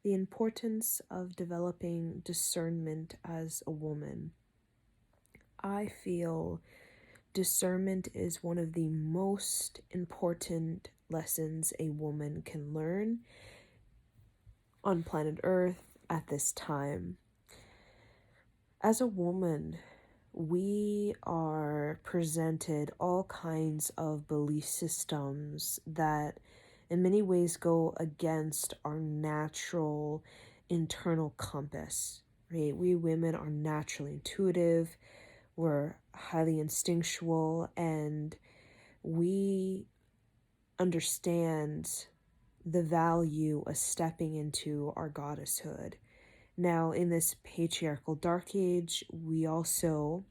the importance of developing discernment as a woman. I feel discernment is one of the most important lessons a woman can learn on planet Earth at this time. As a woman, we are presented all kinds of belief systems that in many ways go against our natural internal compass, right? We women are naturally intuitive, we're highly instinctual, and we understand the value of stepping into our goddesshood. Now, in this patriarchal dark age, we also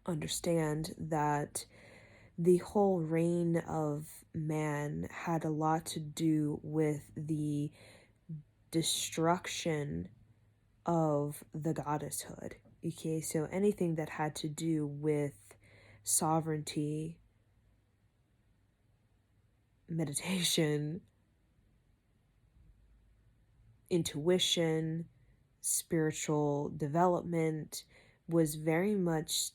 understand that the whole reign of man had a lot to do with the destruction of the goddesshood. Okay, so anything that had to do with sovereignty, meditation, intuition, spiritual development was very much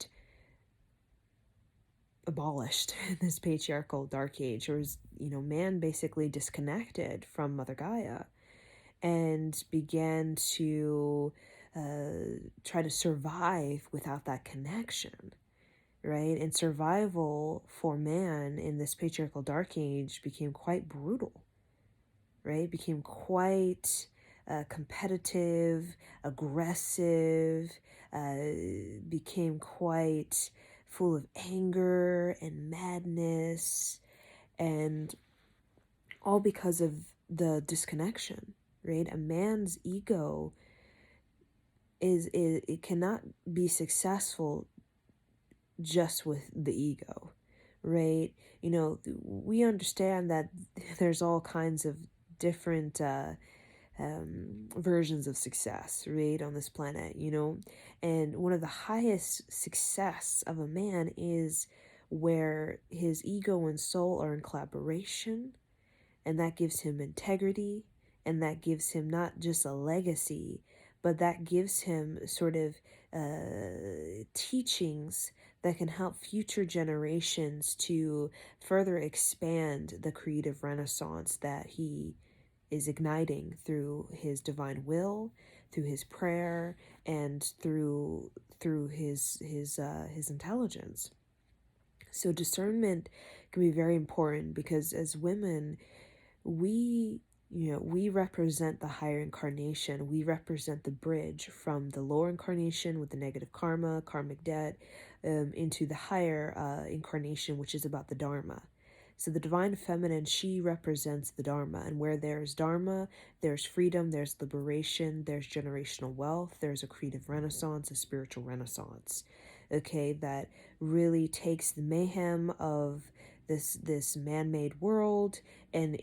abolished in this patriarchal dark age. Or was, man basically disconnected from Mother Gaia and began to try to survive without that connection, right? And survival for man in this patriarchal dark age became quite brutal, right? Became quite competitive, aggressive, became quite full of anger and madness, and all because of the disconnection, right? A man's ego it cannot be successful just with the ego, right? We understand that there's all kinds of different versions of success, right, on this planet, and one of the highest success of a man is where his ego and soul are in collaboration, and that gives him integrity, and that gives him not just a legacy, but that gives him sort of teachings that can help future generations to further expand the creative renaissance that he is igniting through his divine will, through his prayer, and through his intelligence. So discernment can be very important because as women, we represent the higher incarnation. We represent the bridge from the lower incarnation with the negative karma, karmic debt, into the higher incarnation, which is about the Dharma. So the divine feminine, she represents the Dharma. And where there's Dharma, there's freedom, there's liberation, there's generational wealth, there's a creative renaissance, a spiritual renaissance. Okay, that really takes the mayhem of this man-made world and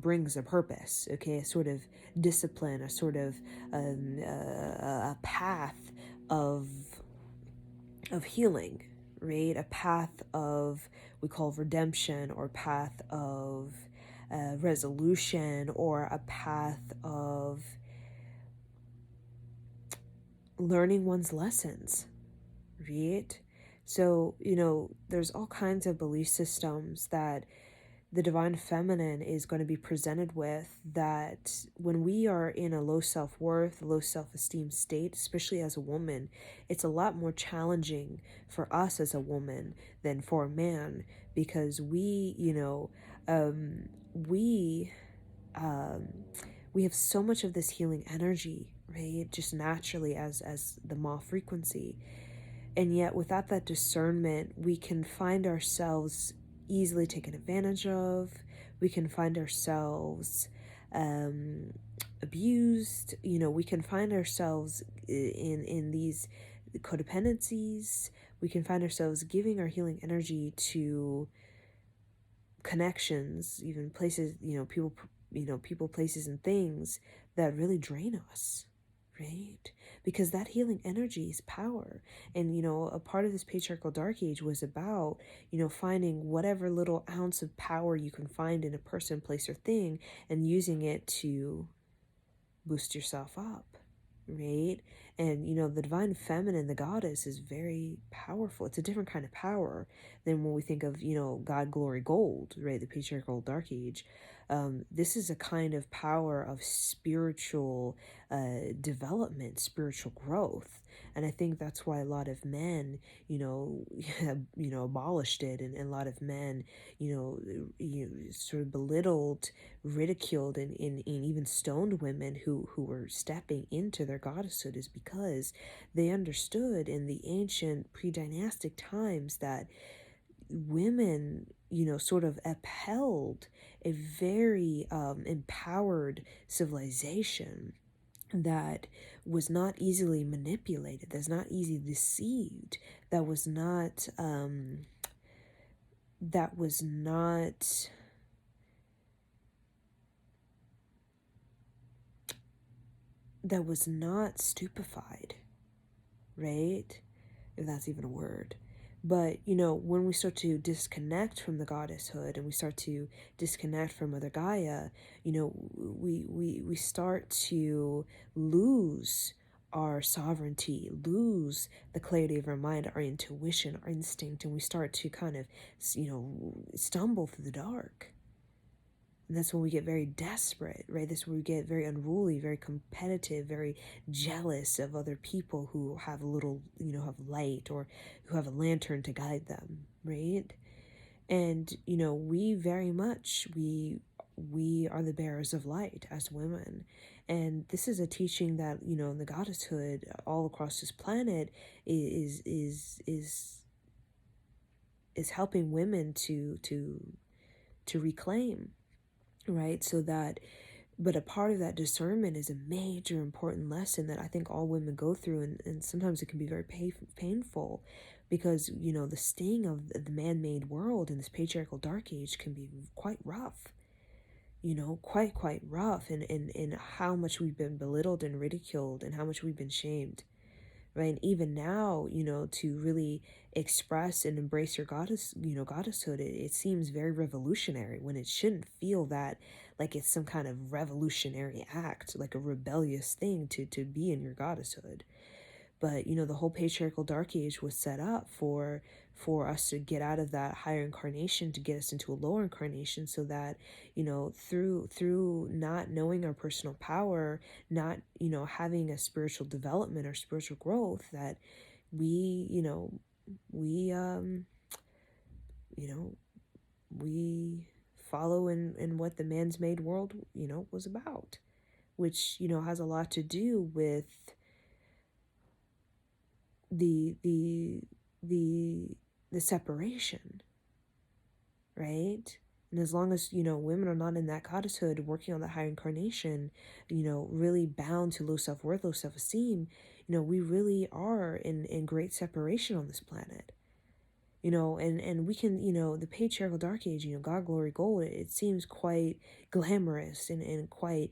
brings a purpose, okay, a sort of discipline, a sort of a path of healing, right? A path of, we call redemption, or path of resolution, or a path of learning one's lessons, right? So, there's all kinds of belief systems that the divine feminine is going to be presented with, that when we are in a low self-worth, low self-esteem state, especially as a woman, it's a lot more challenging for us as a woman than for a man, because we have so much of this healing energy, right, just naturally as the Ma frequency. And yet without that discernment, we can find ourselves easily taken advantage of. We can find ourselves abused. We can find ourselves in these codependencies. We can find ourselves giving our healing energy to connections, even places, people, places, and things that really drain us, right? Because that healing energy is power. And, a part of this patriarchal dark age was about, finding whatever little ounce of power you can find in a person, place, or thing, and using it to boost yourself up, right? And, the divine feminine, the goddess, is very powerful. It's a different kind of power than when we think of, God, glory, gold, right? The patriarchal dark age. This is a kind of power of spiritual development, spiritual growth. And I think that's why a lot of men, abolished it, and a lot of men, sort of belittled, ridiculed, and even stoned women who were stepping into their goddesshood, is because they understood in the ancient pre-dynastic times that women, sort of upheld a very empowered civilization that was not easily manipulated, that's not easily deceived, that was not that was not that was not stupefied, right? If that's even a word. But, when we start to disconnect from the goddesshood and we start to disconnect from Mother Gaia, we start to lose our sovereignty, lose the clarity of our mind, our intuition, our instinct, and we start to kind of, stumble through the dark. And that's when we get very desperate, right? That's when we get very unruly, very competitive, very jealous of other people who have a little, have light, or who have a lantern to guide them, right? And, we very much, we are the bearers of light as women. And this is a teaching that, in the goddesshood all across this planet is helping women to reclaim, right? So that, but a part of that discernment is a major important lesson that I think all women go through, and sometimes it can be very painful, because, the sting of the man-made world in this patriarchal dark age can be quite rough, quite rough, and how much we've been belittled and ridiculed, and how much we've been shamed, right? And even now, to really express and embrace your goddesshood, it seems very revolutionary, when it shouldn't feel that like it's some kind of revolutionary act, like a rebellious thing to be in your goddesshood. But, the whole patriarchal dark age was set up for us to get out of that higher incarnation, to get us into a lower incarnation, so that, through not knowing our personal power, not, having a spiritual development or spiritual growth, that we, we you know we follow in what the man's made world, was about, which, has a lot to do with the the the the separation, right? And as long as, women are not in that goddesshood, working on the higher incarnation, really bound to low self-worth, low self-esteem, we really are in great separation on this planet. And we can, the patriarchal dark age, God, glory, gold, it seems quite glamorous, and quite,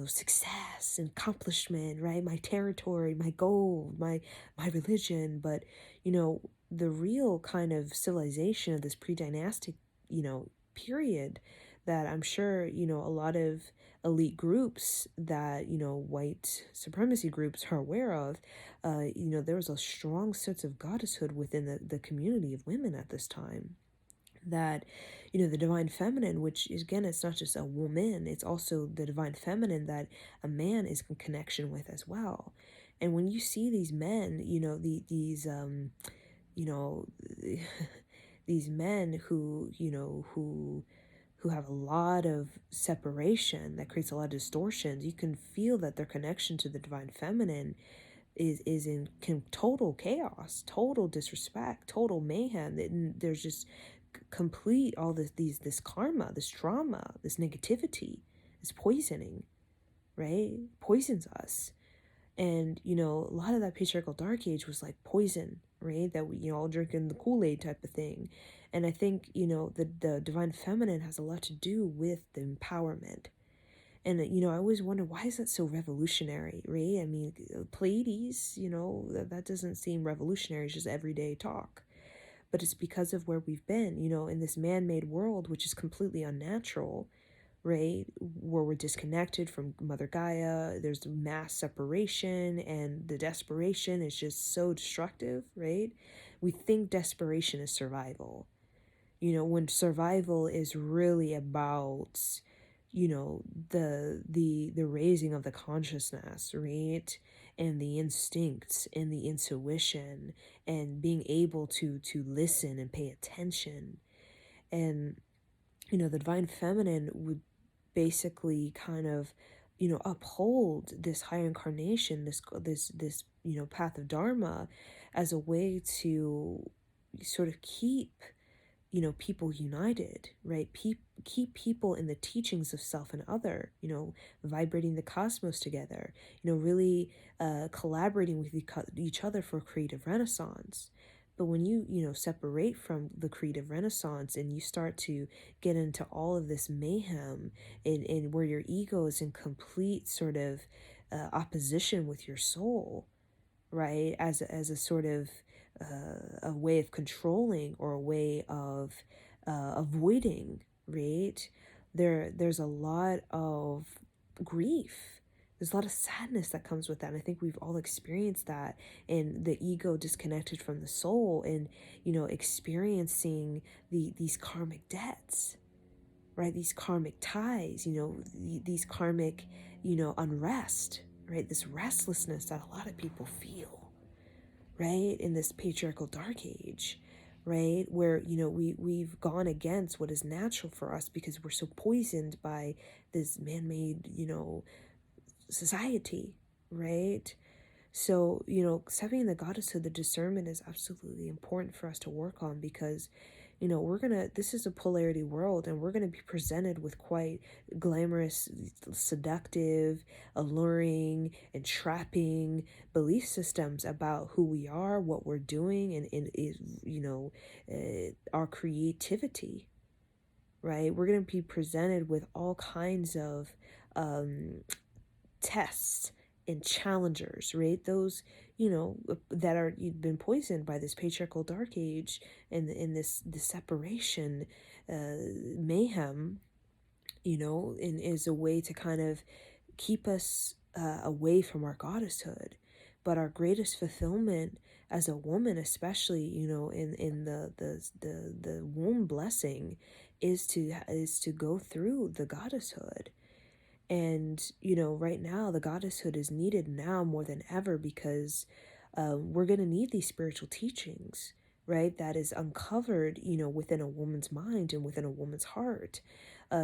success and accomplishment, right? My territory, my gold, my religion. But, the real kind of civilization of this pre-dynastic, period, that I'm sure, a lot of elite groups that, white supremacy groups are aware of, there was a strong sense of goddesshood within the community of women at this time. That, the divine feminine, which is, again, it's not just a woman, it's also the divine feminine that a man is in connection with as well. And when you see these men, you know, these men who have a lot of separation that creates a lot of distortions, you can feel that their connection to the divine feminine is in total chaos, total disrespect, total mayhem. There's just complete all this karma, this trauma, this negativity, this poisoning, right? Poisons us. And, a lot of that patriarchal dark age was like poison, right? That we, all drinking the Kool-Aid type of thing. And I think, the divine feminine has a lot to do with the empowerment. And, I always wonder, why is that so revolutionary, right? I mean, Pleiades, that doesn't seem revolutionary. It's just everyday talk. But it's because of where we've been, in this man-made world, which is completely unnatural, right? Where we're disconnected from Mother Gaia. There's mass separation, and the desperation is just so destructive, right? We think desperation is survival, when survival is really about, you know, the raising of the consciousness, right? And the instincts and the intuition, and being able to listen and pay attention. And the divine feminine would basically kind of uphold this higher incarnation, this path of dharma, as a way to sort of keep people united, right? Keep people in the teachings of self and other, vibrating the cosmos together, really collaborating with each other for a creative renaissance. But when you separate from the creative renaissance, and you start to get into all of this mayhem, and where your ego is in complete sort of opposition with your soul, right? As a sort of a way of controlling, or a way of avoiding, right? There's a lot of grief. There's a lot of sadness that comes with that. And I think we've all experienced that, and the ego disconnected from the soul, and experiencing these karmic debts, right? These karmic ties, these karmic, unrest, right? This restlessness that a lot of people feel, right? In this patriarchal dark age, right? Where, we've gone against what is natural for us, because we're so poisoned by this man-made, society, right? So, stepping the goddesshood, the discernment is absolutely important for us to work on, because this is a polarity world, and we're gonna be presented with quite glamorous, seductive, alluring, entrapping belief systems about who we are, what we're doing, and our creativity, right? We're gonna be presented with all kinds of tests and challengers, right? Those, that are been poisoned by this patriarchal dark age, and in this separation, mayhem, and is a way to kind of keep us away from our goddesshood. But our greatest fulfillment as a woman, especially, in the womb blessing, is to go through the goddesshood. And, right now, the goddesshood is needed now more than ever, because we're going to need these spiritual teachings, right? That is uncovered, within a woman's mind and within a woman's heart.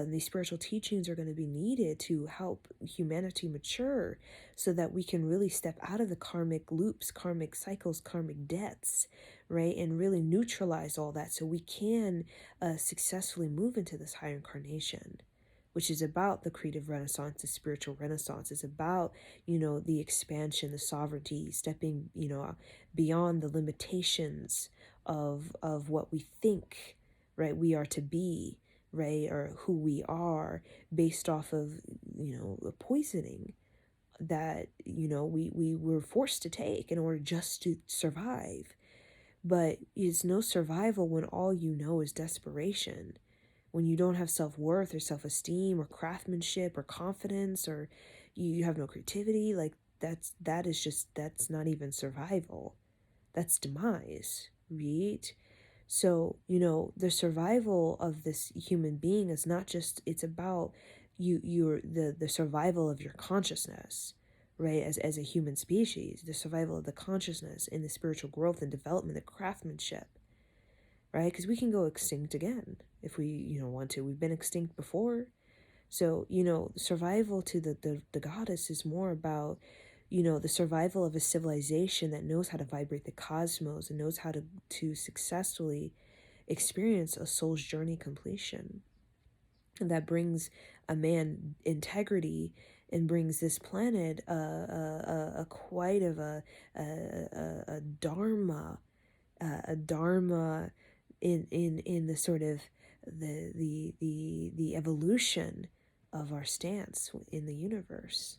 These spiritual teachings are going to be needed to help humanity mature, so that we can really step out of the karmic loops, karmic cycles, karmic debts, right? And really neutralize all that, so we can successfully move into this higher incarnation, which is about the creative renaissance, the spiritual renaissance. It's about, the expansion, the sovereignty, stepping, beyond the limitations of what we think, right, we are to be, right, or who we are, based off of, the poisoning that, we were forced to take in order just to survive. But it's no survival when all you know is desperation, when you don't have self-worth or self-esteem or craftsmanship or confidence, or you have no creativity. Like, that's not even survival. That's demise, right? So, the survival of this human being is not just, it's about you're the survival of your consciousness, right? As a human species, the survival of the consciousness, and the spiritual growth and development, the craftsmanship, right? Because we can go extinct again if we, want to. We've been extinct before. So, survival to the goddess is more about, the survival of a civilization that knows how to vibrate the cosmos, and knows how to successfully experience a soul's journey completion. And that brings a man integrity, and brings this planet a quite of a dharma, a dharma in the sort of the evolution of our stance in the universe.